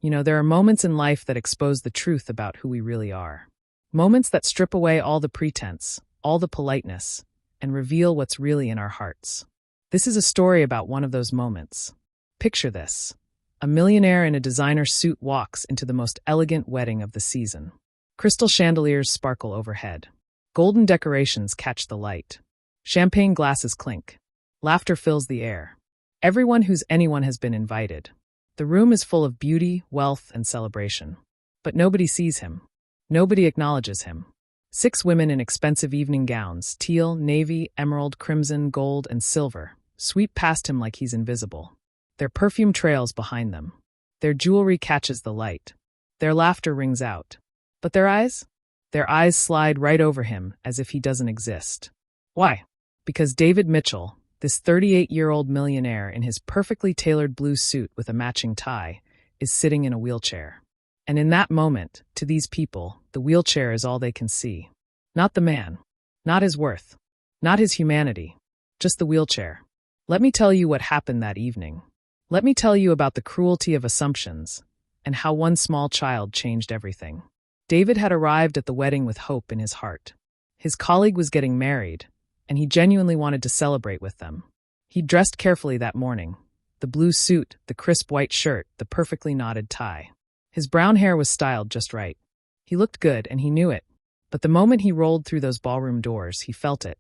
There are moments in life that expose the truth about who we really are. Moments that strip away all the pretense, all the politeness, and reveal what's really in our hearts. This is a story about one of those moments. Picture this. A millionaire in a designer suit walks into the most elegant wedding of the season. Crystal chandeliers sparkle overhead. Golden decorations catch the light. Champagne glasses clink. Laughter fills the air. Everyone who's anyone has been invited. The room is full of beauty, wealth, and celebration. But nobody sees him. Nobody acknowledges him. 6 women in expensive evening gowns, teal, navy, emerald, crimson, gold, and silver, sweep past him like he's invisible. Their perfume trails behind them. Their jewelry catches the light. Their laughter rings out. But their eyes? Their eyes slide right over him as if he doesn't exist. Why? Because David Mitchell, this 38-year-old millionaire in his perfectly tailored blue suit with a matching tie, is sitting in a wheelchair. And in that moment, to these people, the wheelchair is all they can see. Not the man. Not his worth. Not his humanity. Just the wheelchair. Let me tell you what happened that evening. Let me tell you about the cruelty of assumptions and how one small child changed everything. David had arrived at the wedding with hope in his heart. His colleague was getting married, and he genuinely wanted to celebrate with them. He dressed carefully that morning. The blue suit, the crisp white shirt, the perfectly knotted tie. His brown hair was styled just right. He looked good, and he knew it. But the moment he rolled through those ballroom doors, he felt it.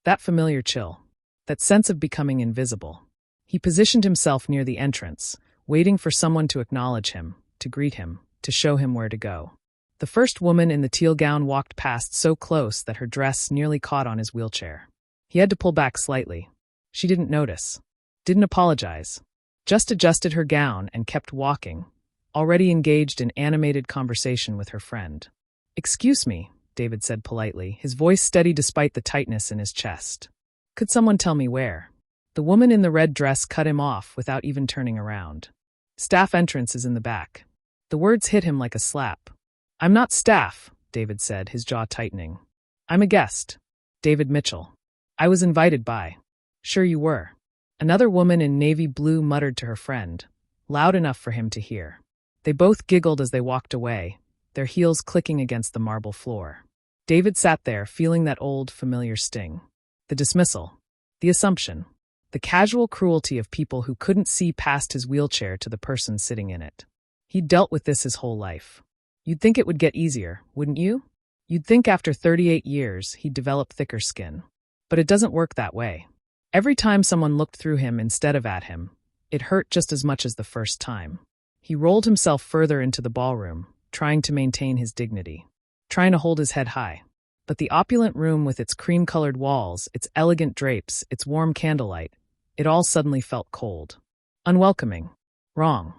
That familiar chill. That sense of becoming invisible. He positioned himself near the entrance, waiting for someone to acknowledge him, to greet him, to show him where to go. The first woman in the teal gown walked past so close that her dress nearly caught on his wheelchair. He had to pull back slightly. She didn't notice. Didn't apologize. Just adjusted her gown and kept walking, already engaged in animated conversation with her friend. "Excuse me," David said politely, his voice steady despite the tightness in his chest. "Could someone tell me where?" The woman in the red dress cut him off without even turning around. "Staff entrance is in the back." The words hit him like a slap. "I'm not staff," David said, his jaw tightening. "I'm a guest. David Mitchell. I was invited by." "Sure you were." Another woman in navy blue muttered to her friend, loud enough for him to hear. They both giggled as they walked away, their heels clicking against the marble floor. David sat there, feeling that old, familiar sting. The dismissal. The assumption. The casual cruelty of people who couldn't see past his wheelchair to the person sitting in it. He'd dealt with this his whole life. You'd think it would get easier, wouldn't you? You'd think after 38 years he'd develop thicker skin. But it doesn't work that way. Every time someone looked through him instead of at him, it hurt just as much as the first time. He rolled himself further into the ballroom, trying to maintain his dignity, trying to hold his head high. But the opulent room with its cream-colored walls, its elegant drapes, its warm candlelight, it all suddenly felt cold. Unwelcoming. Wrong.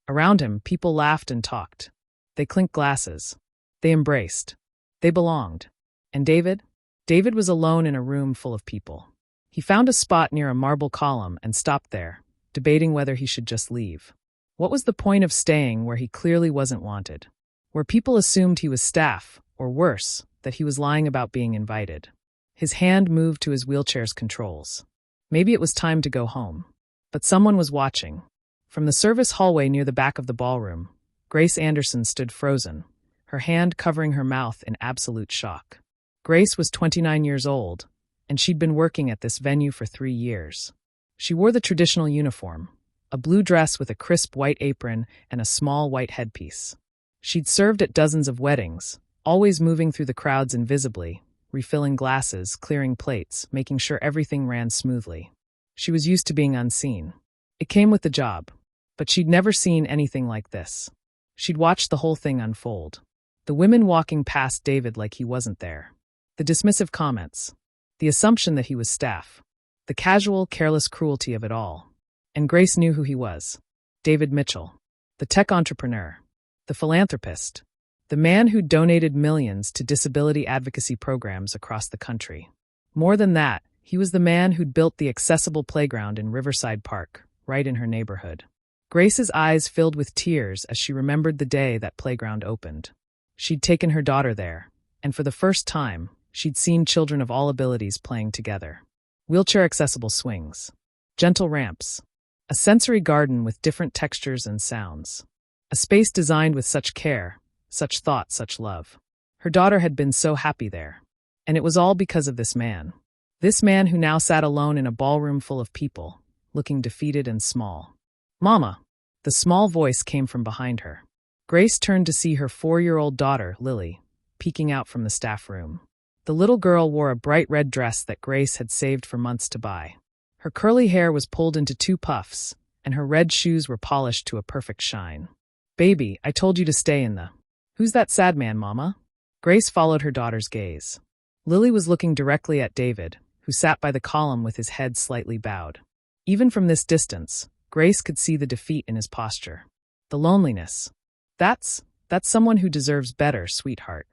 Around him, people laughed and talked. They clinked glasses. They embraced. They belonged. And David? David was alone in a room full of people. He found a spot near a marble column and stopped there, debating whether he should just leave. What was the point of staying where he clearly wasn't wanted? Where people assumed he was staff, or worse, that he was lying about being invited. His hand moved to his wheelchair's controls. Maybe it was time to go home. But someone was watching. From the service hallway near the back of the ballroom, Grace Anderson stood frozen, her hand covering her mouth in absolute shock. Grace was 29 years old, and she'd been working at this venue for 3 years. She wore the traditional uniform, a blue dress with a crisp white apron and a small white headpiece. She'd served at dozens of weddings, always moving through the crowds invisibly, refilling glasses, clearing plates, making sure everything ran smoothly. She was used to being unseen. It came with the job, but she'd never seen anything like this. She'd watched the whole thing unfold. The women walking past David like he wasn't there. The dismissive comments. The assumption that he was staff. The casual, careless cruelty of it all. And Grace knew who he was. David Mitchell. The tech entrepreneur. The philanthropist. The man who donated millions to disability advocacy programs across the country. More than that, he was the man who'd built the accessible playground in Riverside Park, right in her neighborhood. Grace's eyes filled with tears as she remembered the day that playground opened. She'd taken her daughter there, and for the first time, she'd seen children of all abilities playing together. Wheelchair-accessible swings. Gentle ramps. A sensory garden with different textures and sounds. A space designed with such care, such thought, such love. Her daughter had been so happy there. And it was all because of this man. This man who now sat alone in a ballroom full of people, looking defeated and small. "Mama!" The small voice came from behind her. Grace turned to see her 4-year-old daughter, Lily, peeking out from the staff room. The little girl wore a bright red dress that Grace had saved for months to buy. Her curly hair was pulled into 2 puffs, and her red shoes were polished to a perfect shine. "Baby, I told you to stay in the—" "Who's that sad man, Mama?" Grace followed her daughter's gaze. Lily was looking directly at David, who sat by the column with his head slightly bowed. Even from this distance, Grace could see the defeat in his posture. The loneliness. That's someone who deserves better, sweetheart."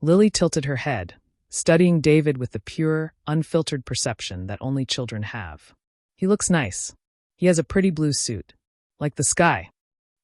Lily tilted her head, studying David with the pure, unfiltered perception that only children have. "He looks nice. He has a pretty blue suit. Like the sky."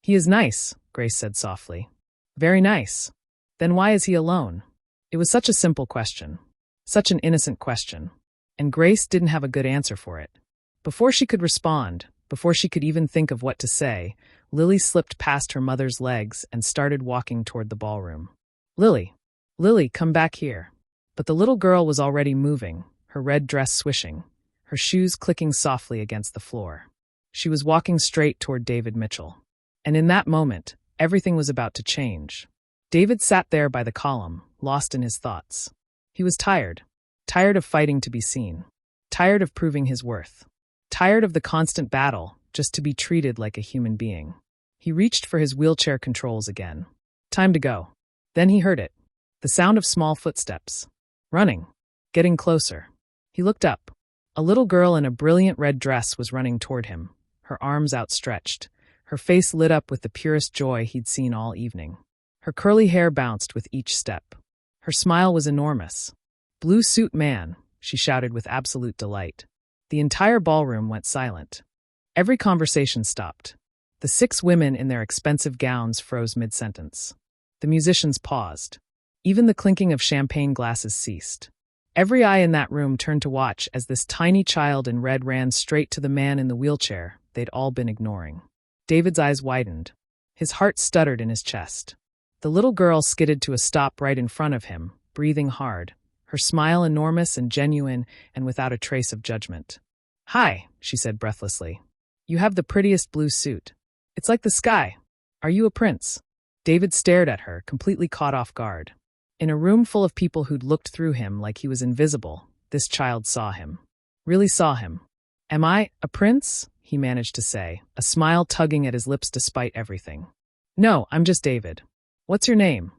"He is nice," Grace said softly. "Very nice. Then why is he alone?" It was such a simple question. Such an innocent question. And Grace didn't have a good answer for it. Before she could respond, before she could even think of what to say, Lily slipped past her mother's legs and started walking toward the ballroom. "Lily! Lily, come back here." But the little girl was already moving, her red dress swishing, her shoes clicking softly against the floor. She was walking straight toward David Mitchell. And in that moment, everything was about to change. David sat there by the column, lost in his thoughts. He was tired. Tired of fighting to be seen. Tired of proving his worth. Tired of the constant battle, just to be treated like a human being. He reached for his wheelchair controls again. Time to go. Then he heard it. The sound of small footsteps. Running. Getting closer. He looked up. A little girl in a brilliant red dress was running toward him, her arms outstretched, her face lit up with the purest joy he'd seen all evening. Her curly hair bounced with each step. Her smile was enormous. "Blue suit man," she shouted with absolute delight. The entire ballroom went silent. Every conversation stopped. The 6 women in their expensive gowns froze mid-sentence. The musicians paused. Even the clinking of champagne glasses ceased. Every eye in that room turned to watch as this tiny child in red ran straight to the man in the wheelchair they'd all been ignoring. David's eyes widened. His heart stuttered in his chest. The little girl skidded to a stop right in front of him, breathing hard, her smile enormous and genuine and without a trace of judgment. "Hi," she said breathlessly. "You have the prettiest blue suit. It's like the sky. Are you a prince?" David stared at her, completely caught off guard. In a room full of people who'd looked through him like he was invisible, this child saw him. Really saw him. "Am I a prince?" he managed to say, a smile tugging at his lips despite everything. "No, I'm just David." "What's your name?"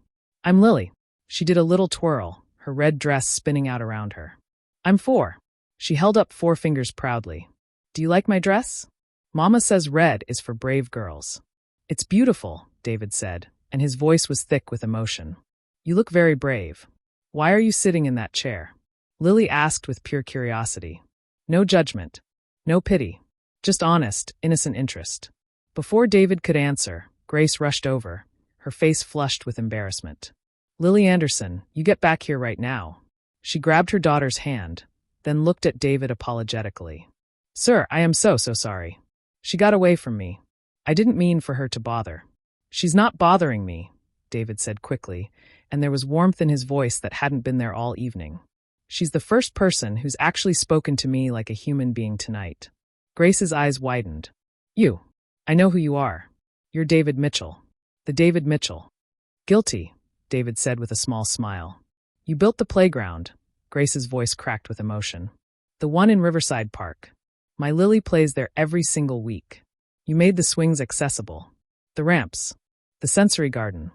"I'm Lily." She did a little twirl, her red dress spinning out around her. "I'm 4. She held up 4 fingers proudly. "Do you like my dress? Mama says red is for brave girls." "It's beautiful," David said, and his voice was thick with emotion. "You look very brave. Why are you sitting in that chair?" Lily asked with pure curiosity. No judgment. No pity. Just honest, innocent interest. Before David could answer, Grace rushed over, her face flushed with embarrassment. "Lily Anderson, you get back here right now." She grabbed her daughter's hand, then looked at David apologetically. "Sir, I am so sorry. She got away from me. I didn't mean for her to bother." "She's not bothering me," David said quickly, and there was warmth in his voice that hadn't been there all evening. "She's the first person who's actually spoken to me like a human being tonight." Grace's eyes widened. "You. I know who you are. You're David Mitchell. The David Mitchell." "Guilty," David said with a small smile. "You built the playground." Grace's voice cracked with emotion. "The one in Riverside Park. My Lily plays there every single week. You made the swings accessible. The ramps. The sensory garden.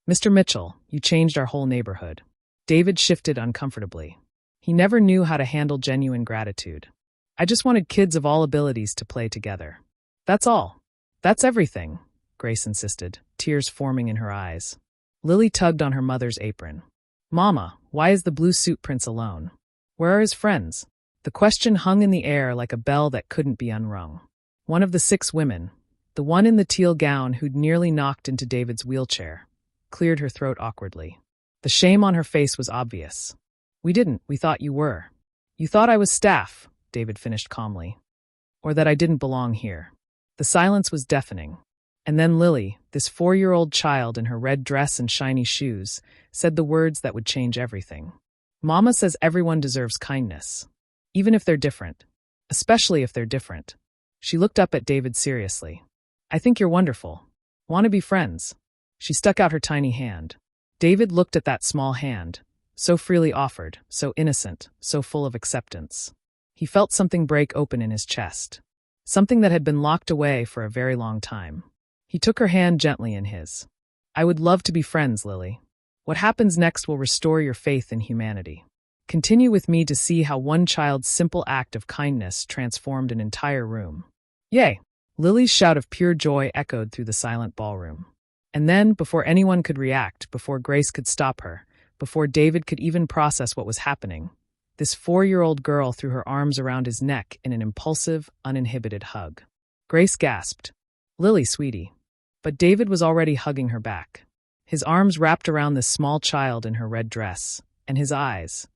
Mr. Mitchell, you changed our whole neighborhood." David shifted uncomfortably. He never knew how to handle genuine gratitude. "I just wanted kids of all abilities to play together. That's all. That's everything," Grace insisted, tears forming in her eyes. Lily tugged on her mother's apron. "Mama, why is the blue suit prince alone? Where are his friends?" The question hung in the air like a bell that couldn't be unrung. One of the 6 women, the one in the teal gown who'd nearly knocked into David's wheelchair, cleared her throat awkwardly. The shame on her face was obvious. We thought you were. You thought I was staff," David finished calmly. "Or that I didn't belong here." The silence was deafening. And then Lily, this 4-year-old child in her red dress and shiny shoes, said the words that would change everything. Mama says everyone deserves kindness. Even if they're different. Especially if they're different. She looked up at David seriously. I think you're wonderful. Want to be friends? She stuck out her tiny hand. David looked at that small hand, so freely offered, so innocent, so full of acceptance. He felt something break open in his chest. Something that had been locked away for a very long time. He took her hand gently in his. I would love to be friends, Lily. What happens next will restore your faith in humanity. Continue with me to see how one child's simple act of kindness transformed an entire room. Yay! Lily's shout of pure joy echoed through the silent ballroom. And then, before anyone could react, before Grace could stop her, before David could even process what was happening, this 4-year-old girl threw her arms around his neck in an impulsive, uninhibited hug. Grace gasped, Lily, sweetie. But David was already hugging her back. His arms wrapped around this small child in her red dress, and his eyes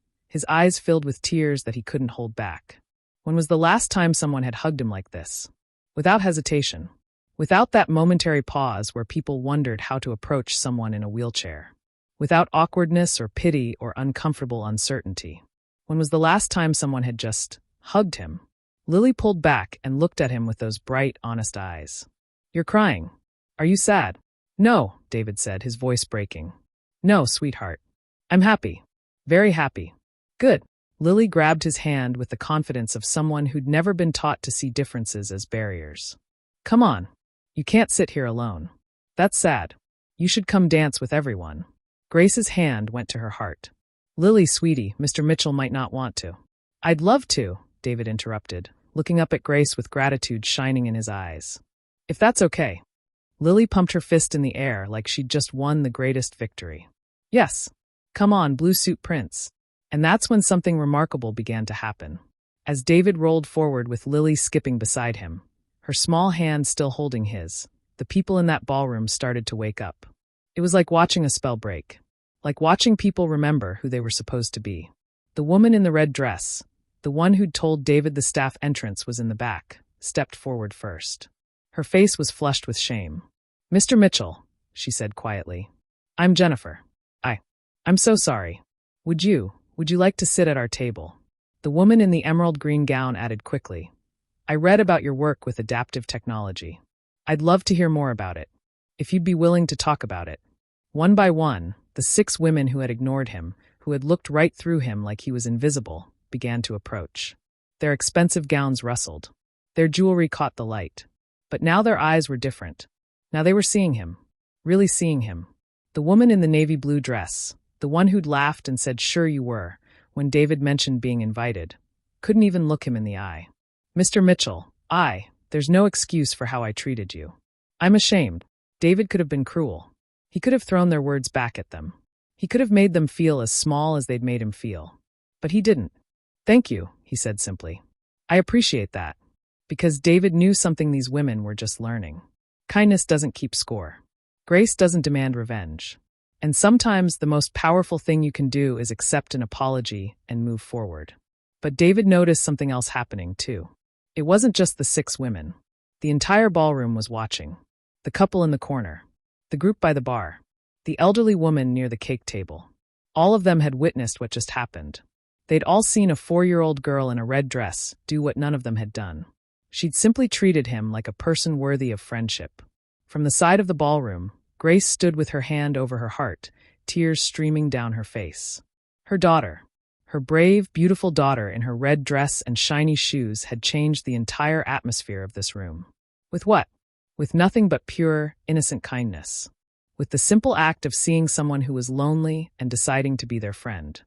filled with tears that he couldn't hold back. When was the last time someone had hugged him like this? Without hesitation. Without that momentary pause where people wondered how to approach someone in a wheelchair. Without awkwardness or pity or uncomfortable uncertainty. When was the last time someone had just hugged him? Lily pulled back and looked at him with those bright, honest eyes. You're crying. Are you sad? No, David said, his voice breaking. No, sweetheart. I'm happy. Very happy. Good. Lily grabbed his hand with the confidence of someone who'd never been taught to see differences as barriers. Come on. You can't sit here alone. That's sad. You should come dance with everyone. Grace's hand went to her heart. Lily, sweetie, Mr. Mitchell might not want to. I'd love to, David interrupted, looking up at Grace with gratitude shining in his eyes. If that's okay. Lily pumped her fist in the air like she'd just won the greatest victory. Yes. Come on, blue suit prince. And that's when something remarkable began to happen. As David rolled forward with Lily skipping beside him, her small hand still holding his, the people in that ballroom started to wake up. It was like watching a spell break. Like watching people remember who they were supposed to be. The woman in the red dress, the one who'd told David the staff entrance was in the back, stepped forward first. Her face was flushed with shame. Mr. Mitchell, she said quietly. I'm Jennifer. I'm so sorry. Would you like to sit at our table? The woman in the emerald green gown added quickly. I read about your work with adaptive technology. I'd love to hear more about it. If you'd be willing to talk about it. One by one, the 6 women who had ignored him, who had looked right through him like he was invisible, began to approach. Their expensive gowns rustled. Their jewelry caught the light. But now their eyes were different. Now they were seeing him. Really seeing him. The woman in the navy blue dress, the one who'd laughed and said sure you were, when David mentioned being invited, couldn't even look him in the eye. Mr. Mitchell, there's no excuse for how I treated you. I'm ashamed. David could have been cruel. He could have thrown their words back at them. He could have made them feel as small as they'd made him feel. But he didn't. Thank you, he said simply. I appreciate that. Because David knew something these women were just learning. Kindness doesn't keep score. Grace doesn't demand revenge. And sometimes the most powerful thing you can do is accept an apology and move forward. But David noticed something else happening, too. It wasn't just the 6 women. The entire ballroom was watching. The couple in the corner. The group by the bar. The elderly woman near the cake table. All of them had witnessed what just happened. They'd all seen a 4-year-old girl in a red dress do what none of them had done. She'd simply treated him like a person worthy of friendship. From the side of the ballroom, Grace stood with her hand over her heart, tears streaming down her face. Her daughter, her brave, beautiful daughter in her red dress and shiny shoes had changed the entire atmosphere of this room. With what? With nothing but pure, innocent kindness. With the simple act of seeing someone who was lonely and deciding to be their friend.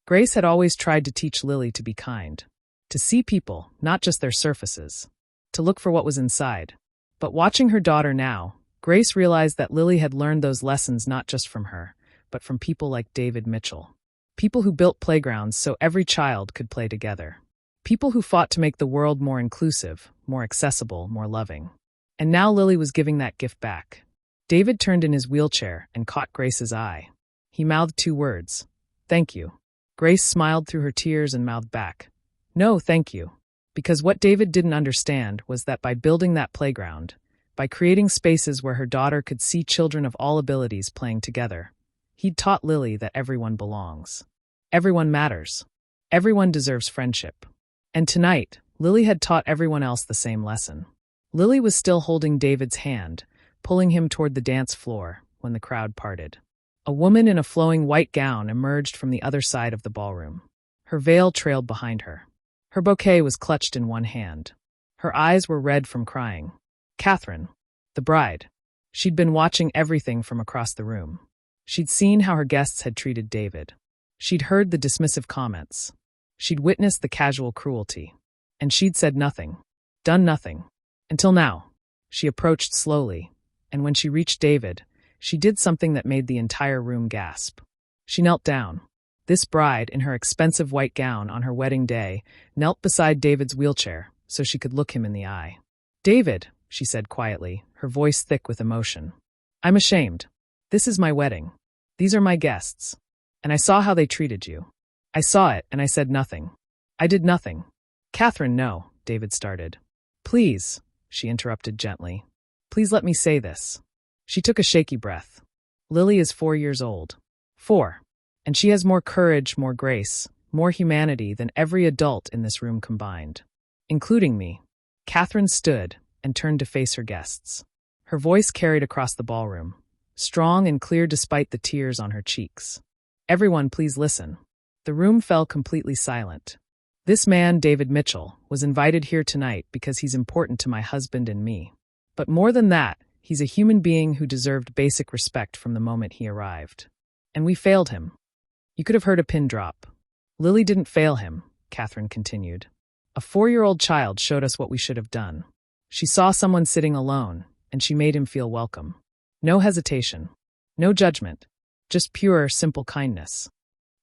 Grace had always tried to teach Lily to be kind. To see people, not just their surfaces. To look for what was inside. But watching her daughter now, Grace realized that Lily had learned those lessons not just from her, but from people like David Mitchell. People who built playgrounds so every child could play together. People who fought to make the world more inclusive, more accessible, more loving. And now Lily was giving that gift back. David turned in his wheelchair and caught Grace's eye. He mouthed 2 words. Thank you. Grace smiled through her tears and mouthed back. No, thank you. Because what David didn't understand was that by building that playground, by creating spaces where her daughter could see children of all abilities playing together. He'd taught Lily that everyone belongs. Everyone matters. Everyone deserves friendship. And tonight, Lily had taught everyone else the same lesson. Lily was still holding David's hand, pulling him toward the dance floor, when the crowd parted. A woman in a flowing white gown emerged from the other side of the ballroom. Her veil trailed behind her. Her bouquet was clutched in one hand. Her eyes were red from crying. Catherine, the bride. She'd been watching everything from across the room. She'd seen how her guests had treated David. She'd heard the dismissive comments. She'd witnessed the casual cruelty. And she'd said nothing, done nothing. Until now. She approached slowly, and when she reached David, she did something that made the entire room gasp. She knelt down. This bride, in her expensive white gown on her wedding day, knelt beside David's wheelchair so she could look him in the eye. "David," she said quietly, her voice thick with emotion. "I'm ashamed. This is my wedding. These are my guests. And I saw how they treated you. I saw it, and I said nothing. I did nothing." "Catherine, no," David started. "Please," she interrupted gently. "Please let me say this." She took a shaky breath. "Lily is 4 years old. 4. And she has more courage, more grace, more humanity than every adult in this room combined. Including me." Catherine stood and turned to face her guests. Her voice carried across the ballroom, strong and clear despite the tears on her cheeks. "Everyone, please listen." The room fell completely silent. "This man, David Mitchell, was invited here tonight because he's important to my husband and me. But more than that, he's a human being who deserved basic respect from the moment he arrived. And we failed him." You could have heard a pin drop. "Lily didn't fail him," Catherine continued. "A 4-year-old child showed us what we should have done. She saw someone sitting alone, and she made him feel welcome. No hesitation. No judgment. Just pure, simple kindness."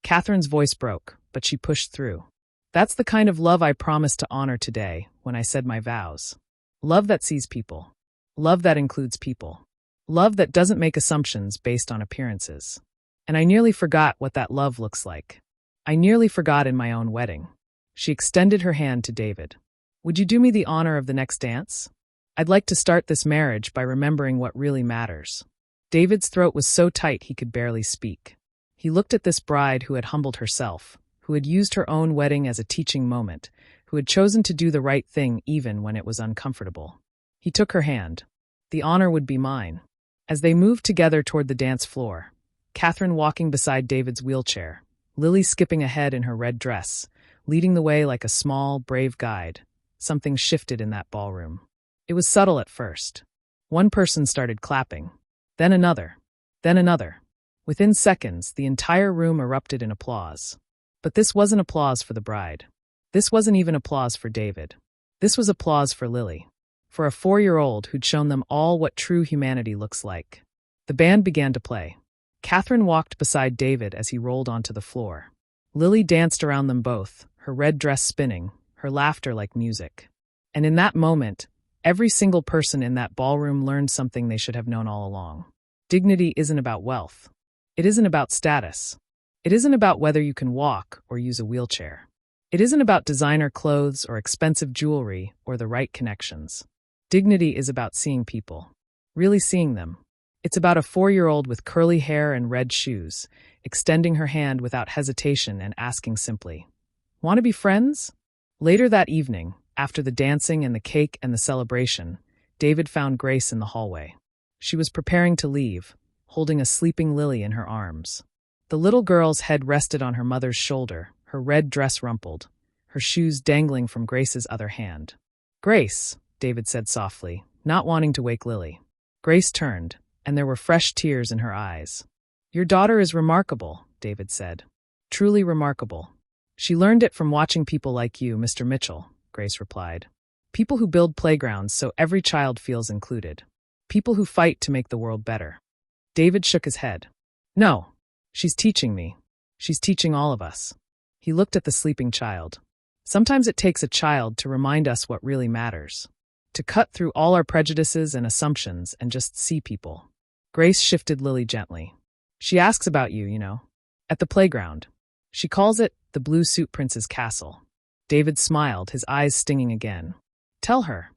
Catherine's voice broke, but she pushed through. "That's the kind of love I promised to honor today when I said my vows. Love that sees people. Love that includes people. Love that doesn't make assumptions based on appearances. And I nearly forgot what that love looks like. I nearly forgot in my own wedding." She extended her hand to David. "Would you do me the honor of the next dance? I'd like to start this marriage by remembering what really matters." David's throat was so tight he could barely speak. He looked at this bride who had humbled herself, who had used her own wedding as a teaching moment, who had chosen to do the right thing even when it was uncomfortable. He took her hand. The honor would be mine. As they moved together toward the dance floor, Catherine walking beside David's wheelchair, Lily skipping ahead in her red dress, leading the way like a small, brave guide, something shifted in that ballroom. It was subtle at first. One person started clapping. Then another. Then another. Within seconds, the entire room erupted in applause. But this wasn't applause for the bride. This wasn't even applause for David. This was applause for Lily. For a 4-year-old who'd shown them all what true humanity looks like. The band began to play. Catherine walked beside David as he rolled onto the floor. Lily danced around them both, her red dress spinning, her laughter like music. And in that moment, every single person in that ballroom learned something they should have known all along. Dignity isn't about wealth. It isn't about status. It isn't about whether you can walk or use a wheelchair. It isn't about designer clothes or expensive jewelry or the right connections. Dignity is about seeing people. Really seeing them. It's about a 4-year-old with curly hair and red shoes, extending her hand without hesitation and asking simply, "Want to be friends?" Later that evening, after the dancing and the cake and the celebration, David found Grace in the hallway. She was preparing to leave, holding a sleeping Lily in her arms. The little girl's head rested on her mother's shoulder, her red dress rumpled, her shoes dangling from Grace's other hand. "Grace," David said softly, not wanting to wake Lily. Grace turned, and there were fresh tears in her eyes. "Your daughter is remarkable," David said. "Truly remarkable. She learned it from watching people like you, Mr. Mitchell," Grace replied. "People who build playgrounds so every child feels included. People who fight to make the world better." David shook his head. "No, she's teaching me. She's teaching all of us." He looked at the sleeping child. "Sometimes it takes a child to remind us what really matters. To cut through all our prejudices and assumptions and just see people." Grace shifted Lily gently. "She asks about you, you know. At the playground. She calls it the Blue Suit Prince's castle." David smiled, his eyes stinging again. "Tell her.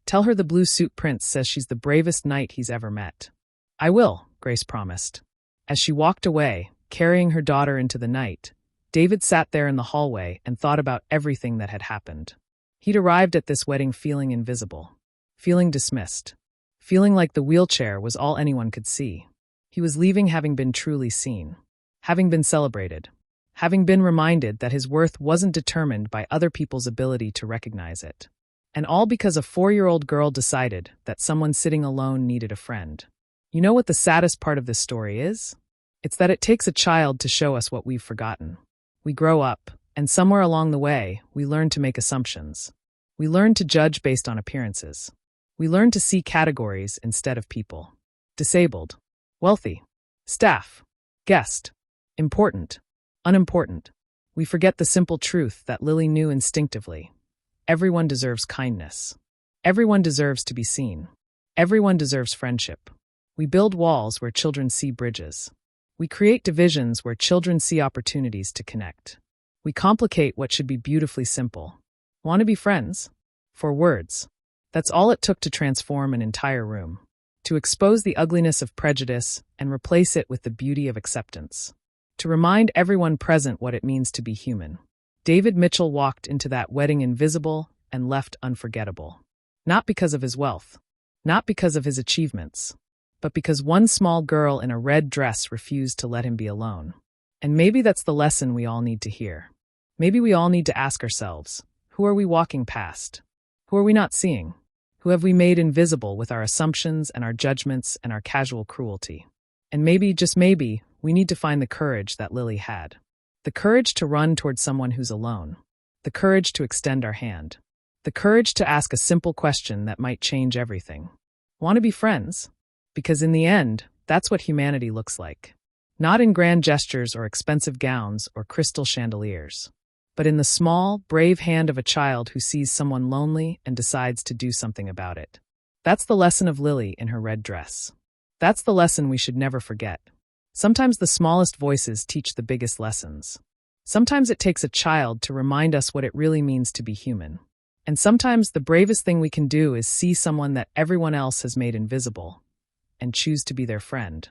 Tell her the blue suit prince says she's the bravest knight he's ever met." "I will," Grace promised. As she walked away, carrying her daughter into the night, David sat there in the hallway and thought about everything that had happened. He'd arrived at this wedding feeling invisible, feeling dismissed, feeling like the wheelchair was all anyone could see. He was leaving having been truly seen, having been celebrated, having been reminded that his worth wasn't determined by other people's ability to recognize it. And all because a 4-year-old girl decided that someone sitting alone needed a friend. You know what the saddest part of this story is? It's that it takes a child to show us what we've forgotten. We grow up, and somewhere along the way, we learn to make assumptions. We learn to judge based on appearances. We learn to see categories instead of people. Disabled, wealthy, staff, guest, important, unimportant. We forget the simple truth that Lily knew instinctively. Everyone deserves kindness. Everyone deserves to be seen. Everyone deserves friendship. We build walls where children see bridges. We create divisions where children see opportunities to connect. We complicate what should be beautifully simple. Want to be friends? 4 words. That's all it took to transform an entire room. To expose the ugliness of prejudice and replace it with the beauty of acceptance. To remind everyone present what it means to be human. David Mitchell walked into that wedding invisible and left unforgettable. Not because of his wealth. Not because of his achievements. But because one small girl in a red dress refused to let him be alone. And maybe that's the lesson we all need to hear. Maybe we all need to ask ourselves, who are we walking past? Who are we not seeing? Who have we made invisible with our assumptions and our judgments and our casual cruelty? And maybe, just maybe, we need to find the courage that Lily had. The courage to run toward someone who's alone. The courage to extend our hand. The courage to ask a simple question that might change everything. Want to be friends? Because in the end, that's what humanity looks like. Not in grand gestures or expensive gowns or crystal chandeliers, but in the small, brave hand of a child who sees someone lonely and decides to do something about it. That's the lesson of Lily in her red dress. That's the lesson we should never forget. Sometimes the smallest voices teach the biggest lessons. Sometimes it takes a child to remind us what it really means to be human. And sometimes the bravest thing we can do is see someone that everyone else has made invisible and choose to be their friend.